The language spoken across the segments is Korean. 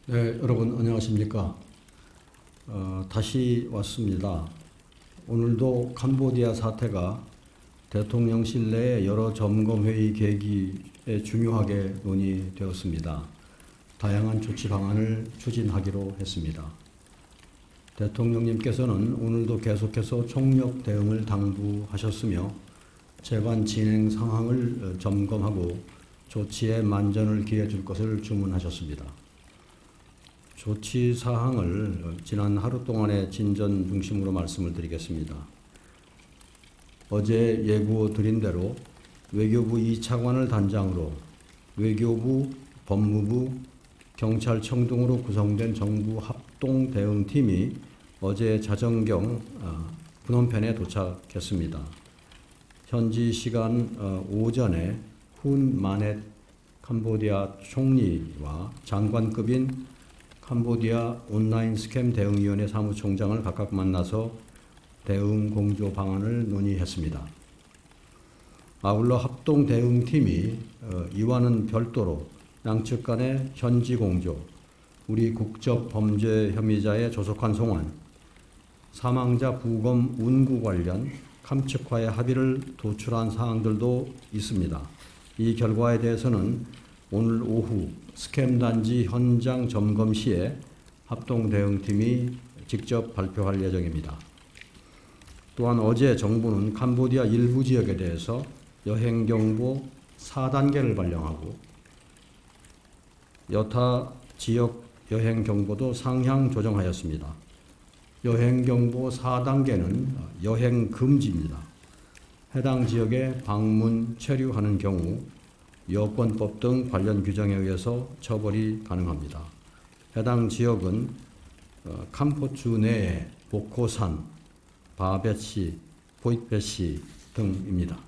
네, 여러분 안녕하십니까? 다시 왔습니다. 오늘도 캄보디아 사태가 대통령실 내 여러 점검회의 계기에 중요하게 논의되었습니다. 다양한 조치 방안을 추진하기로 했습니다. 대통령님께서는 오늘도 계속해서 총력 대응을 당부하셨으며 재반 진행 상황을 점검하고 조치에 만전을 기해 줄 것을 주문하셨습니다. 조치 사항을 지난 하루 동안의 진전 중심으로 말씀을 드리겠습니다. 어제 예고 드린 대로 외교부 2차관을 단장으로 외교부, 법무부, 경찰청 등으로 구성된 정부 합동 대응팀이 어제 자정경 프놈펜에 도착했습니다. 현지 시간 오전에 훈 마넷 캄보디아 총리와 장관급인 캄보디아 온라인 스캠 대응위원회 사무총장을 각각 만나서 대응 공조 방안을 논의했습니다. 아울러 합동 대응팀이 이와는 별도로 양측 간의 현지 공조, 우리 국적 범죄 혐의자의 조속한 송환, 사망자 부검 운구 관련 감측화의 합의를 도출한 사항들도 있습니다. 이 결과에 대해서는 오늘 오후 스캠 단지 현장 점검 시에 합동 대응팀이 직접 발표할 예정입니다. 또한 어제 정부는 캄보디아 일부 지역에 대해서 여행 경보 4단계를 발령하고 여타 지역 여행 경보도 상향 조정하였습니다. 여행 경보 4단계는 여행 금지입니다. 해당 지역에 방문, 체류하는 경우 여권법 등 관련 규정에 의해서 처벌이 가능합니다. 해당 지역은 캄포추 내의 보코산, 바벳시, 보잇베시 등입니다.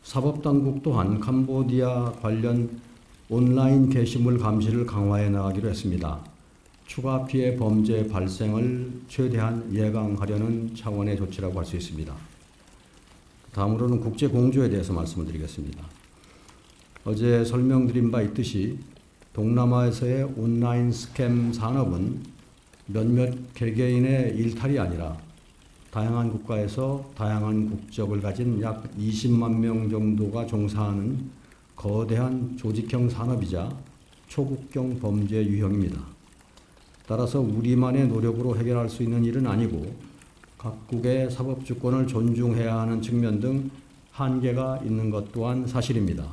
사법당국 또한 캄보디아 관련 온라인 게시물 감시를 강화해 나가기로 했습니다. 추가 피해 범죄 발생을 최대한 예방하려는 차원의 조치라고 할 수 있습니다. 다음으로는 국제 공조에 대해서 말씀을 드리겠습니다. 어제 설명드린 바 있듯이 동남아에서의 온라인 스캠 산업은 몇몇 개개인의 일탈이 아니라 다양한 국가에서 다양한 국적을 가진 약 20만 명 정도가 종사하는 거대한 조직형 산업이자 초국경 범죄 유형입니다. 따라서 우리만의 노력으로 해결할 수 있는 일은 아니고 각국의 사법주권을 존중해야 하는 측면 등 한계가 있는 것 또한 사실입니다.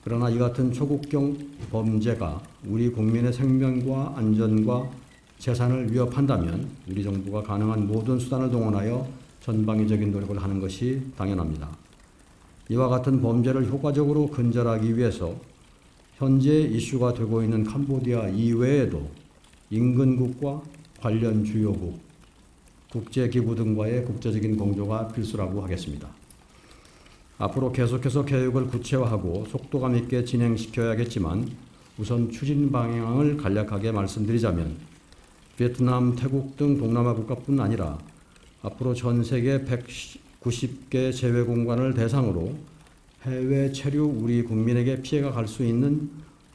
그러나 이 같은 초국경 범죄가 우리 국민의 생명과 안전과 재산을 위협한다면 우리 정부가 가능한 모든 수단을 동원하여 전방위적인 노력을 하는 것이 당연합니다. 이와 같은 범죄를 효과적으로 근절하기 위해서 현재 이슈가 되고 있는 캄보디아 이외에도 인근국과 관련 주요국, 국제기구 등과의 국제적인 공조가 필수라고 하겠습니다. 앞으로 계속해서 계획을 구체화하고 속도감 있게 진행시켜야겠지만 우선 추진 방향을 간략하게 말씀드리자면 베트남, 태국 등 동남아 국가뿐 아니라 앞으로 전 세계 190개 제외공간을 대상으로 해외 체류 우리 국민에게 피해가 갈 수 있는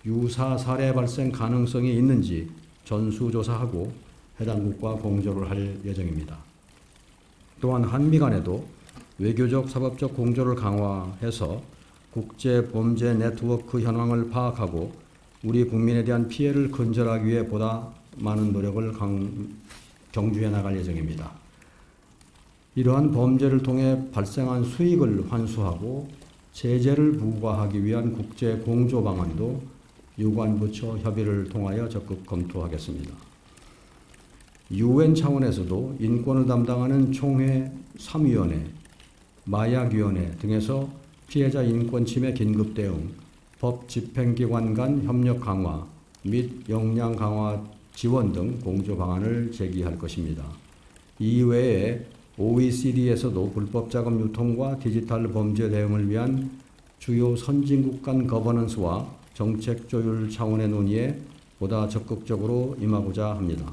유사 사례 발생 가능성이 있는지 전수조사하고 해당 국과 공조를 할 예정입니다. 또한 한미 간에도 외교적, 사법적 공조를 강화해서 국제범죄 네트워크 현황을 파악하고 우리 국민에 대한 피해를 근절하기 위해 보다 많은 노력을 경주해 나갈 예정입니다. 이러한 범죄를 통해 발생한 수익을 환수하고 제재를 부과하기 위한 국제 공조 방안도 유관부처 협의를 통하여 적극 검토하겠습니다. UN 차원에서도 인권을 담당하는 총회 3위원회, 마약위원회 등에서 피해자 인권 침해 긴급 대응, 법 집행기관 간 협력 강화 및 역량 강화 지원 등 공조 방안을 제기할 것입니다. 이외에 OECD에서도 불법 자금 유통과 디지털 범죄 대응을 위한 주요 선진국 간 거버넌스와 정책 조율 차원의 논의에 보다 적극적으로 임하고자 합니다.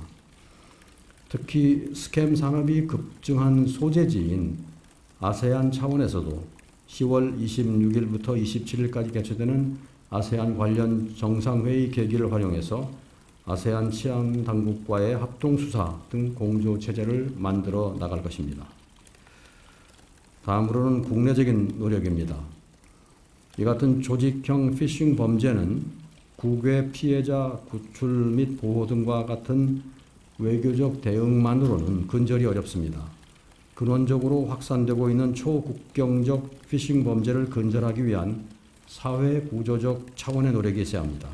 특히 스캠 산업이 급증한 소재지인 아세안 차원에서도 10월 26일부터 27일까지 개최되는 아세안 관련 정상회의 계기를 활용해서 아세안 치안 당국과의 합동수사 등 공조체제를 만들어 나갈 것입니다. 다음으로는 국내적인 노력입니다. 이 같은 조직형 피싱 범죄는 국외 피해자 구출 및 보호 등과 같은 외교적 대응만으로는 근절이 어렵습니다. 근원적으로 확산되고 있는 초국경적 피싱 범죄를 근절하기 위한 사회 구조적 차원의 노력이 있어야 합니다.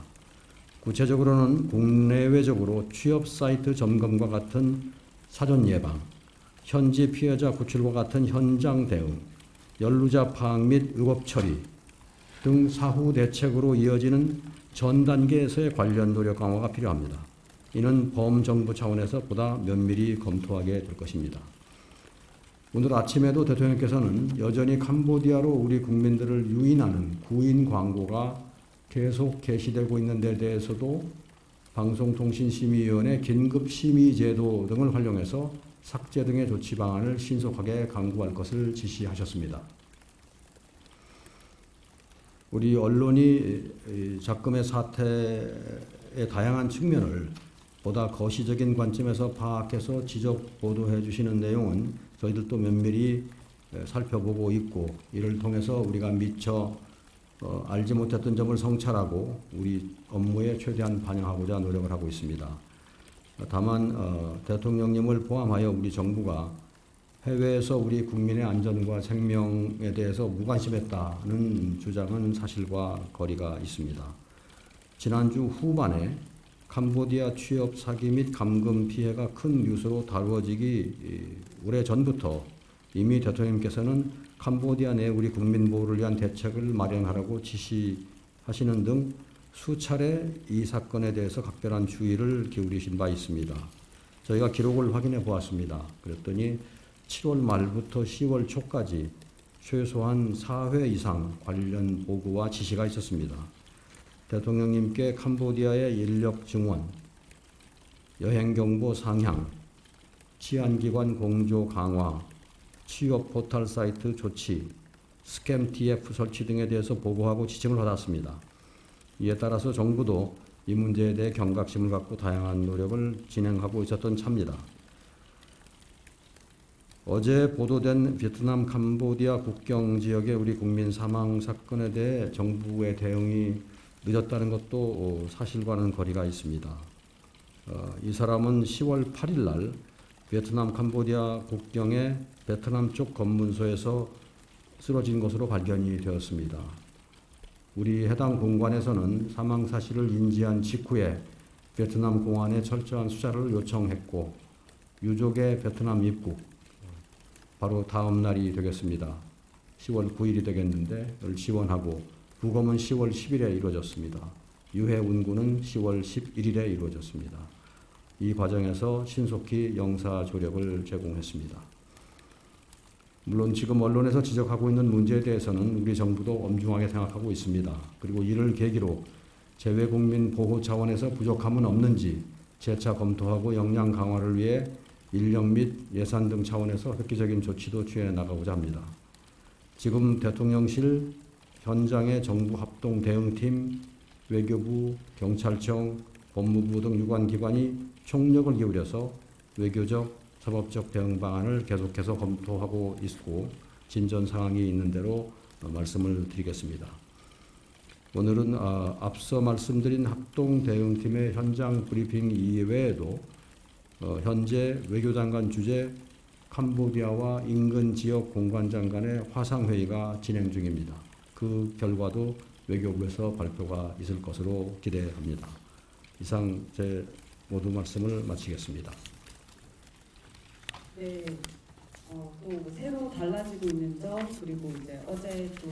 구체적으로는 국내외적으로 취업 사이트 점검과 같은 사전 예방, 현지 피해자 구출과 같은 현장 대응, 연루자 파악 및 의혹 처리 등 사후 대책으로 이어지는 전 단계에서의 관련 노력 강화가 필요합니다. 이는 범정부 차원에서 보다 면밀히 검토하게 될 것입니다. 오늘 아침에도 대통령께서는 여전히 캄보디아로 우리 국민들을 유인하는 구인 광고가 계속 게시되고 있는 데 대해서도 방송통신심의위원회 긴급심의제도 등을 활용해서 삭제 등의 조치 방안을 신속하게 강구할 것을 지시하셨습니다. 우리 언론이 작금의 사태의 다양한 측면을 보다 거시적인 관점에서 파악해서 지적 보도해 주시는 내용은 저희들도 면밀히 살펴보고 있고, 이를 통해서 우리가 미처 알지 못했던 점을 성찰하고 우리 업무에 최대한 반영하고자 노력을 하고 있습니다. 다만 대통령님을 포함하여 우리 정부가 해외에서 우리 국민의 안전과 생명에 대해서 무관심했다는 주장은 사실과 거리가 있습니다. 지난주 후반에 캄보디아 취업 사기 및 감금 피해가 큰 뉴스로 다루어지기 오래전부터 이미 대통령께서는 캄보디아 내 우리 국민 보호를 위한 대책을 마련하라고 지시하시는 등 수차례 이 사건에 대해서 각별한 주의를 기울이신 바 있습니다. 저희가 기록을 확인해 보았습니다. 그랬더니 7월 말부터 10월 초까지 최소한 4회 이상 관련 보고와 지시가 있었습니다. 대통령님께 캄보디아의 인력 증원, 여행경보 상향, 치안기관 공조 강화, 취업 포털 사이트 조치, 스캠 TF 설치 등에 대해서 보고하고 지침을 받았습니다. 이에 따라서 정부도 이 문제에 대해 경각심을 갖고 다양한 노력을 진행하고 있었던 차입니다. 어제 보도된 베트남 캄보디아 국경 지역의 우리 국민 사망 사건에 대해 정부의 대응이 늦었다는 것도 사실과는 거리가 있습니다. 이 사람은 10월 8일 날 베트남 캄보디아 국경의 베트남 쪽 검문소에서 쓰러진 것으로 발견이 되었습니다. 우리 해당 공관에서는 사망 사실을 인지한 직후에 베트남 공안에 철저한 수사를 요청했고, 유족의 베트남 입국, 바로 다음 날이 되겠습니다. 10월 9일이 되겠는데 를 지원하고, 부검은 10월 10일에 이루어졌습니다. 유해 운구는 10월 11일에 이루어졌습니다. 이 과정에서 신속히 영사 조력을 제공했습니다. 물론 지금 언론에서 지적하고 있는 문제에 대해서는 우리 정부도 엄중하게 생각하고 있습니다. 그리고 이를 계기로 재외국민 보호 차원에서 부족함은 없는지 재차 검토하고 역량 강화를 위해 인력 및 예산 등 차원에서 획기적인 조치도 취해 나가고자 합니다. 지금 대통령실, 현장의 정부 합동 대응팀, 외교부, 경찰청, 법무부 등 유관기관이 총력을 기울여서 외교적, 사법적 대응 방안을 계속해서 검토하고 있고, 진전 상황이 있는 대로 말씀을 드리겠습니다. 오늘은 앞서 말씀드린 합동 대응팀의 현장 브리핑 이외에도 현재 외교장관 주재 캄보디아와 인근 지역 공관장 간의 화상회의가 진행 중입니다. 그 결과도 외교부에서 발표가 있을 것으로 기대합니다. 이상 제 모두 말씀을 마치겠습니다. 네, 또 새로 달라지고 있는 점, 그리고 이제 어제 또